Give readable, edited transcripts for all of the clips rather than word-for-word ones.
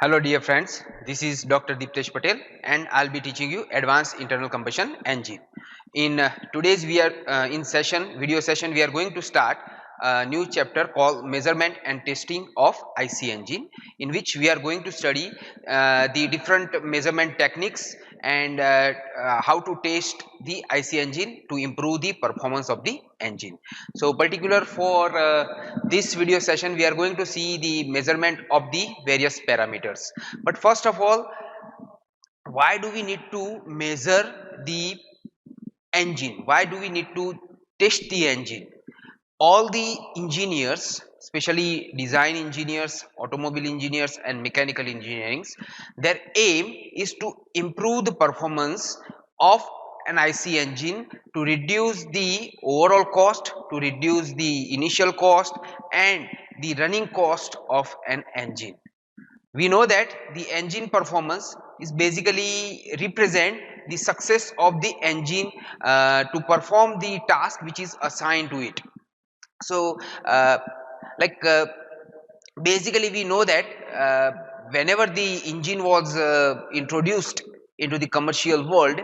Hello dear friends, this is Dr. Deeptesh Patel and I'll be teaching you advanced internal combustion engine. In today's video session we are going to start a new chapter called measurement and testing of IC engine, in which we are going to study the different measurement techniques and how to test the IC engine to improve the performance of the engine. So particular for this video session we are going to see the measurement of the various parameters. But first of all, why do we need to measure the engine? Why do we need to test the engine? All the engineers, especially design engineers, automobile engineers and mechanical engineers, their aim is to improve the performance of an IC engine, to reduce the overall cost, to reduce the initial cost and the running cost of an engine. We know that the engine performance is basically represent the success of the engine to perform the task which is assigned to it. So like basically we know that whenever the engine was introduced into the commercial world,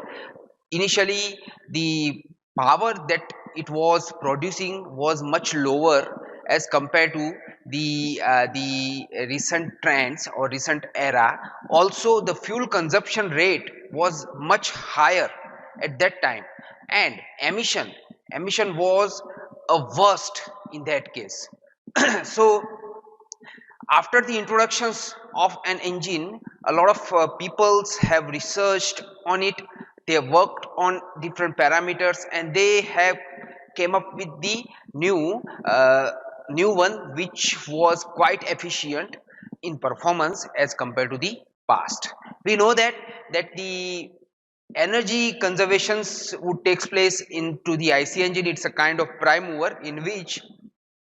initially the power that it was producing was much lower as compared to the recent trends or recent era. Also the fuel consumption rate was much higher at that time, and emission was a worst in that case. So after the introductions of an engine, a lot of peoples have researched on it. They have worked on different parameters and they have came up with the new one which was quite efficient in performance as compared to the past. We know that the energy conservations would takes place into the IC engine. It's a kind of prime mover in which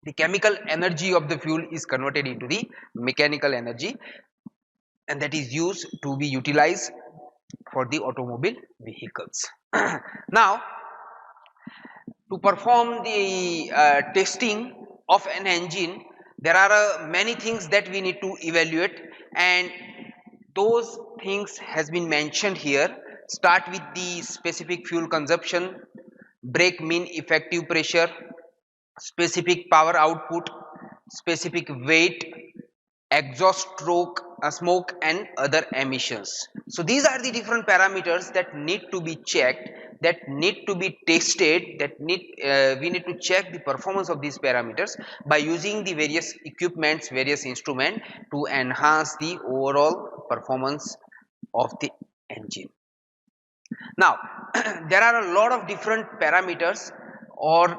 the chemical energy of the fuel is converted into the mechanical energy, and that is used to be utilized for the automobile vehicles. Now, to perform the testing of an engine, there are many things that we need to evaluate, and those things has been mentioned here. Start with the specific fuel consumption, brake mean effective pressure, specific power output, specific weight, exhaust smoke and other emissions. So these are the different parameters that need to be checked, that need to be tested, that we need to check the performance of these parameters by using the various equipments, various instruments to enhance the overall performance of the engine. Now there are a lot of different parameters, or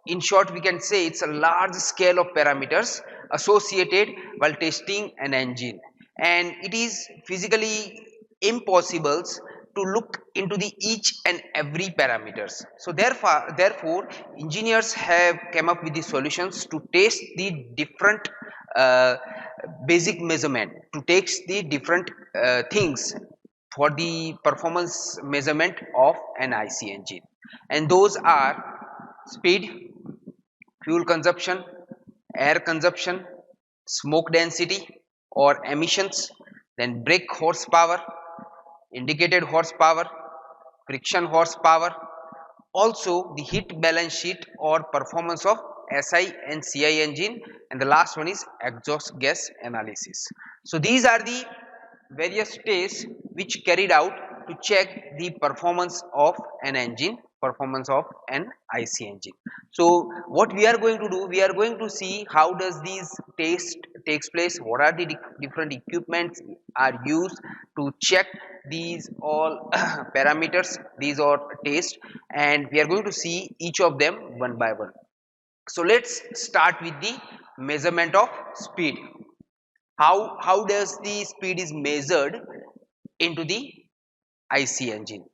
in short we can say it's a large scale of parameters associated while testing an engine, and it is physically impossible to look into the each and every parameters. So therefore engineers have come up with the solutions to test the different uh, basic measurement, to test the different things for the performance measurement of an IC engine, and those are speed, fuel consumption, air consumption, smoke density or emissions, then brake horsepower, indicated horsepower, friction horsepower, also the heat balance sheet or performance of SI and CI engine, and the last one is exhaust gas analysis. So these are the various tests which carried out to check the performance of an engine, performance of an IC engine. So what we are going to do, we are going to see how does these test takes place, what are the different equipments are used to check these all parameters, these are tests, and we are going to see each of them one by one. So let's start with the measurement of speed. How does the speed is measured into the IC engine?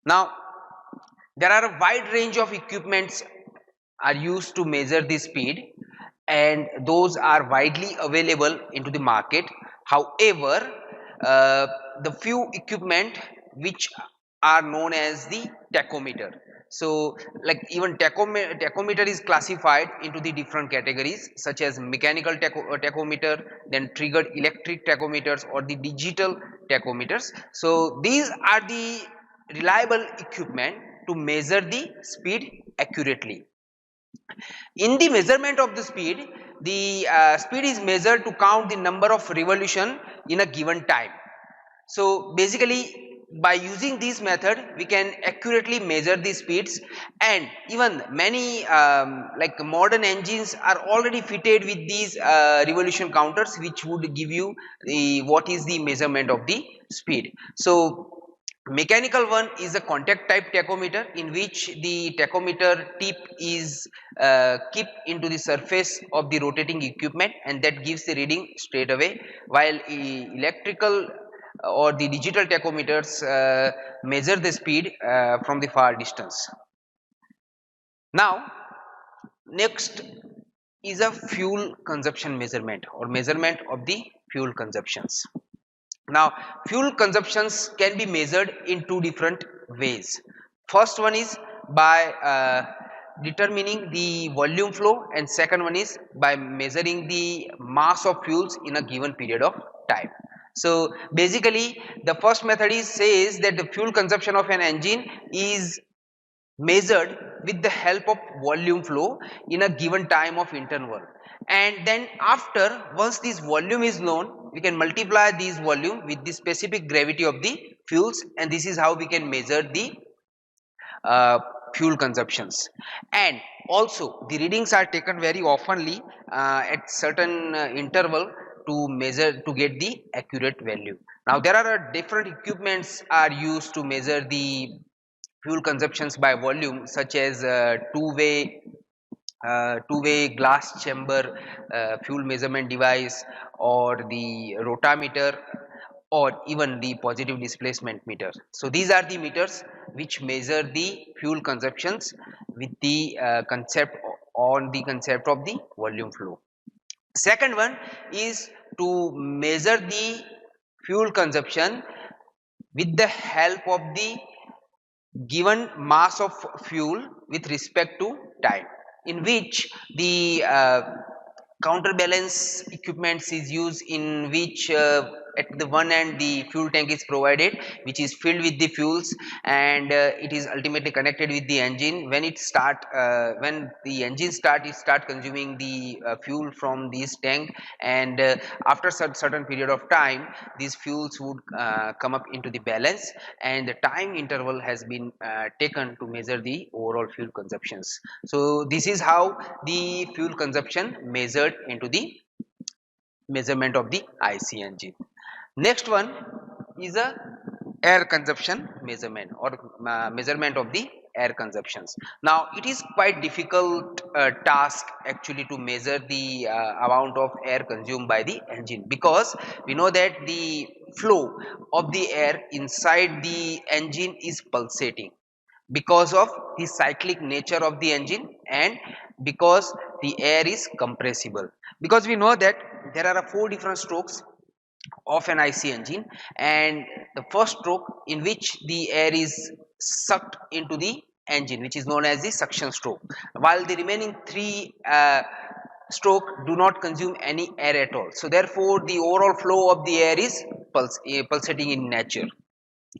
Now there are a wide range of equipments are used to measure the speed, and those are widely available into the market. However, the few equipment which are known as the tachometer. So like even tachometer is classified into the different categories such as mechanical tachometer, then triggered electric tachometers or the digital tachometers. So these are the reliable equipment to measure the speed accurately. In the measurement of the speed, the speed is measured to count the number of revolution in a given time. So basically by using this method we can accurately measure the speeds, and even many like modern engines are already fitted with these revolution counters which would give you the what is the measurement of the speed. So mechanical one is a contact type tachometer in which the tachometer tip is kept into the surface of the rotating equipment and that gives the reading straight away, while electrical or the digital tachometers measure the speed from the far distance. Now next is a fuel consumption measurement or measurement of the fuel consumptions. Now fuel consumptions can be measured in two different ways. First one is by determining the volume flow, and second one is by measuring the mass of fuels in a given period of time. So basically the first method is says that the fuel consumption of an engine is measured with the help of volume flow in a given time of interval, and then after once this volume is known we can multiply this volume with the specific gravity of the fuels, and this is how we can measure the uh, fuel consumptions. And also the readings are taken very oftenly at certain interval to measure to get the accurate value. Now there are different equipments are used to measure the fuel consumptions by volume, such as two-way glass chamber fuel measurement device, or the rotameter, or even the positive displacement meter. So these are the meters which measure the fuel consumptions with the concept on the concept of the volume flow. Second one is to measure the fuel consumption with the help of the given mass of fuel with respect to time, in which the counterbalance equipments is used, in which at the one end the fuel tank is provided which is filled with the fuels, and it is ultimately connected with the engine. When the engine start consuming the fuel from this tank, and after certain period of time these fuels would come up into the balance, and the time interval has been taken to measure the overall fuel consumptions. So this is how the fuel consumption measured into the measurement of the IC engine. Next one is a air consumption measurement, or measurement of the air consumptions. Now it is quite difficult task actually to measure the amount of air consumed by the engine, because we know that the flow of the air inside the engine is pulsating because of the cyclic nature of the engine, and because the air is compressible, because we know that there are four different strokes of an IC engine, and the first stroke in which the air is sucked into the engine, which is known as the suction stroke, while the remaining three stroke do not consume any air at all. So therefore the overall flow of the air is pulsating in nature.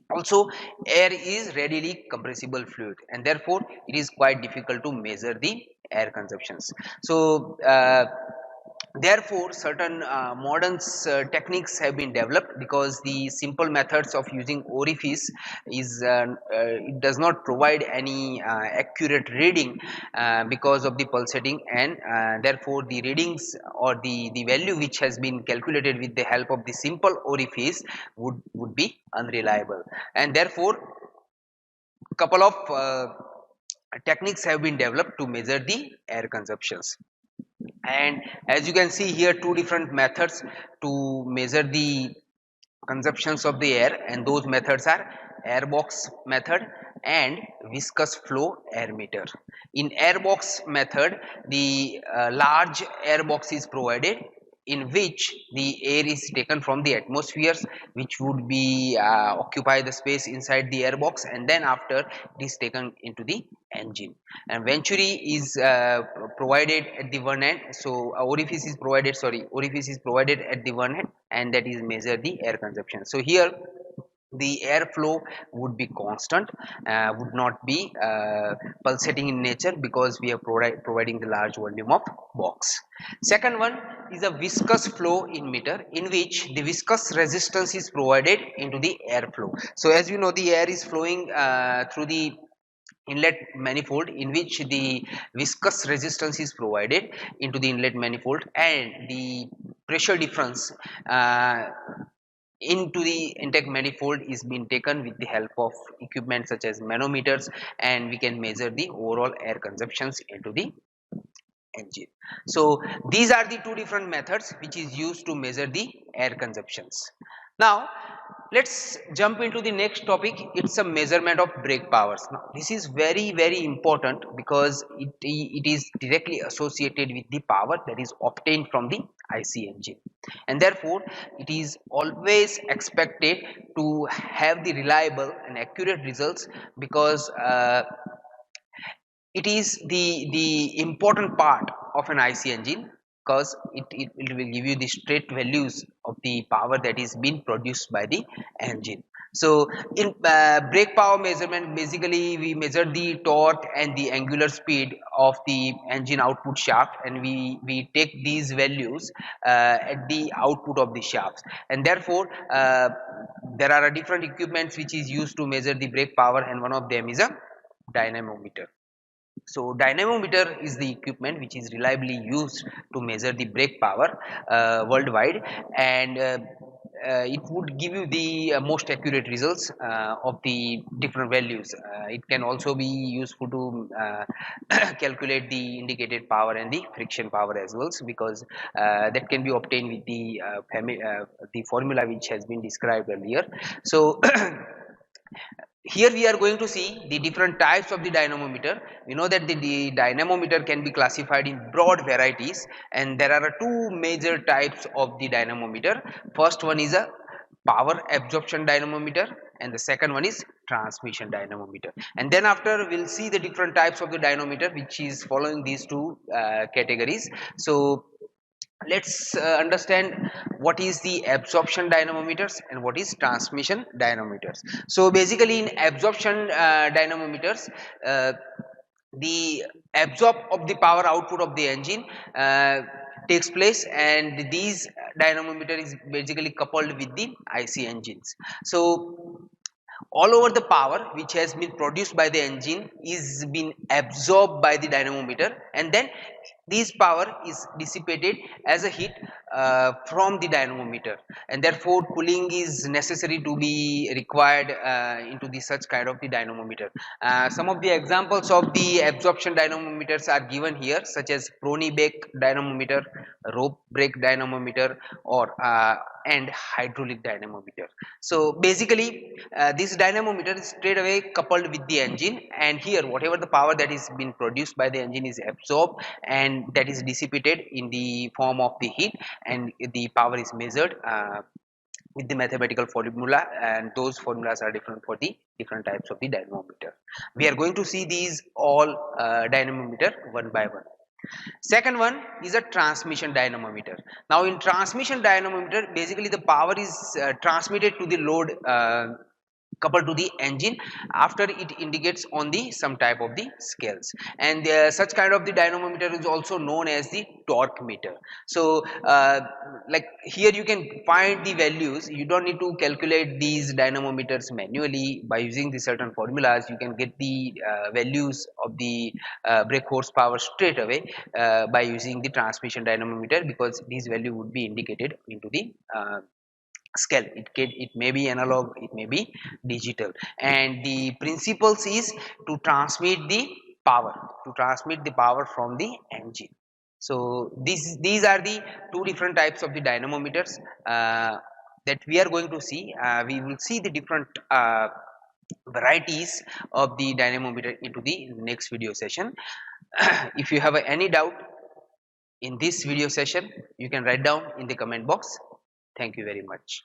Also air is readily compressible fluid, and therefore it is quite difficult to measure the air consumptions. So therefore certain modern techniques have been developed, because the simple methods of using orifice is it does not provide any accurate reading because of the pulsating, and therefore the readings or the value which has been calculated with the help of the simple orifice would be unreliable, and therefore couple of techniques have been developed to measure the air consumptions. And as you can see here, two different methods to measure the consumptions of the air, and those methods are airbox method and viscous flow air meter. In airbox method, the large airbox is provided in which the air is taken from the atmospheres, which would be occupy the space inside the air box, and then after it is taken into the engine. And venturi is provided at the one end, so orifice is provided at the one end, and that is measure the air consumption. So here the airflow would be constant, would not be pulsating in nature, because we are providing the large volume of box. Second one is a viscous flow in meter, in which the viscous resistance is provided into the airflow. So as you know, the air is flowing through the inlet manifold, in which the viscous resistance is provided into the inlet manifold, and the pressure difference into the intake manifold is being taken with the help of equipment such as manometers, and we can measure the overall air consumptions into the engine. So these are the two different methods which is used to measure the air consumptions. Now let's jump into the next topic. It's a measurement of brake powers. Now this is very important, because it is directly associated with the power that is obtained from the IC engine, and therefore it is always expected to have the reliable and accurate results, because it is the important part of an IC engine, because it will give you the straight values of the power that is being produced by the engine. So in brake power measurement, basically we measure the torque and the angular speed of the engine output shaft, and we take these values at the output of the shafts, and therefore there are different equipments which is used to measure the brake power, and one of them is a dynamometer. So dynamometer is the equipment which is reliably used to measure the brake power worldwide, and it would give you the most accurate results of the different values. It can also be useful to calculate the indicated power and the friction power as well, because that can be obtained with the formula which has been described earlier. So here we are going to see the different types of the dynamometer. We know that the dynamometer can be classified in broad varieties, and there are two major types of the dynamometer. First one is a power absorption dynamometer, and the second one is transmission dynamometer. And then after we'll see the different types of the dynamometer which is following these two categories. So let's understand what is the absorption dynamometers and what is transmission dynamometers. So basically in absorption dynamometers, the absorb of the power output of the engine takes place, and these dynamometer is basically coupled with the IC engines. So all over the power which has been produced by the engine is being absorbed by the dynamometer, and then this power is dissipated as a heat from the dynamometer, and therefore cooling is necessary to be required into the such kind of the dynamometer. Some of the examples of the absorption dynamometers are given here, such as Prony-Beck dynamometer, rope brake dynamometer, or and hydraulic dynamometer. So basically this dynamometer is straight away coupled with the engine, and here whatever the power that is being produced by the engine is absorbed, and that is dissipated in the form of the heat, and the power is measured with the mathematical formula, and those formulas are different for the different types of the dynamometer. We are going to see these all dynamometer one by one. Second one is a transmission dynamometer. Now in transmission dynamometer, basically the power is transmitted to the load coupled to the engine after it indicates on the some type of the scales, and such kind of the dynamometer is also known as the torque meter. So like here you can find the values. You don't need to calculate these dynamometers manually. By using the certain formulas, you can get the values of the brake horsepower straight away by using the transmission dynamometer, because these value would be indicated into the scale. It may be analog, it may be digital, and the principles is to transmit the power from the engine. So these are the two different types of the dynamometers that we are going to see. We will see the different varieties of the dynamometer into the next video session. If you have any doubt, in this video session? You can write down in the comment box. Thank you very much.